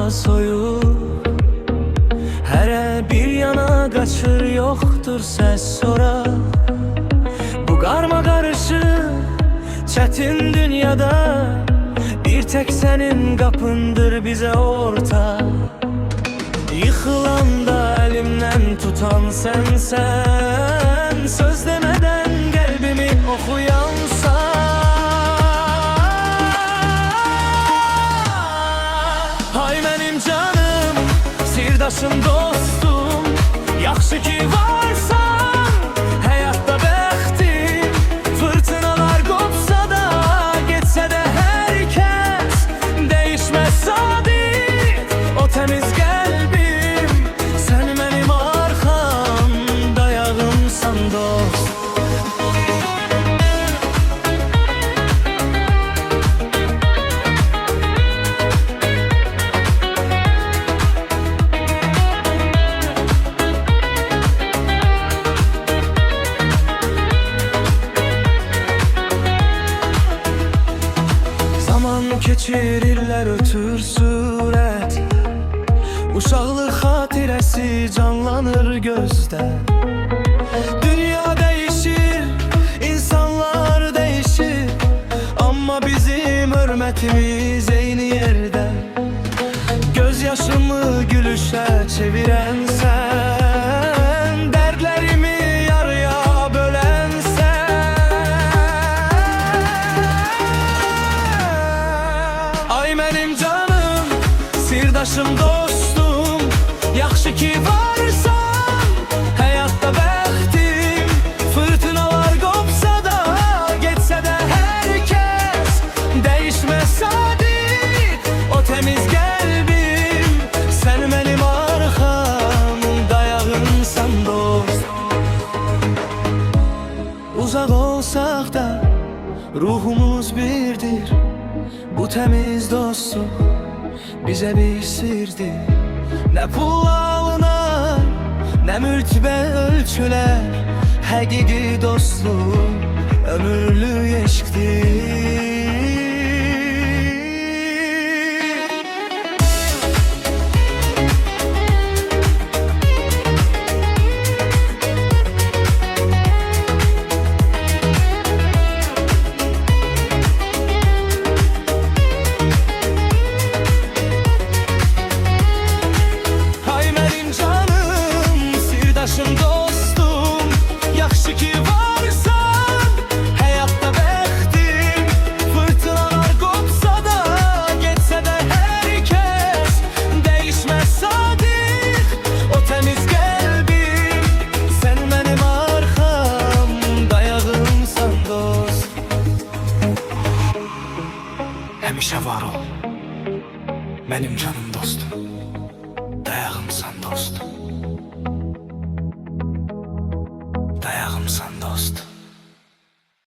soyup Hərə bir yana qaçır, yoxdur səs sonra. Bu qarma qarışıq çətin dünyada bir tek senin kapındır bize orta. Yıkılanda elimden tutan sensen, söz demeden kalbimi okuyansa. Hay benim canım, sirdaşım, dostum, yaxşı ki varsan hayatta bəxtim. Fırtınalar qopsa da, geçse de herkes, değişmez sadik o temiz kalbim. Sen benim arkam, dayağımsan dost. Keçirirlər ötür sürət, uşaqlıq xatirəsi canlanır gözdə. Dünya dəyişir, insanlar dəyişir, amma bizim hörmətimiz eyni yerdə. Göz yaşımı gülüşə çevirən sən, dərdlərimi yarıya bölən benim canım, sirdaşım, dostum, yaxşı ki varsan hayatta bəxtim. Fırtınalar qopsa da, geçse de herkes, değişmez sadik o temiz kalbim. Sen benim arkam, dayağımsan dost. Uzak olsak da ruhumuz birdir. Bu temiz dostluk bize bir sirdir. Ne pulla alınar, ne mürtbe ölçüler. Həqiqi dostluk ömürlük eşqdir. Dostum, yaxşı ki varsan hayatta bəxtim. Fırtınalar qopsa da, geçse de herkes, değişmez sadik o temiz kalbim. Sen benim arkam, dayağımsan dost. Həmişə var ol, benim canım dostum, dayağımsan dost. Dayağımsan dost.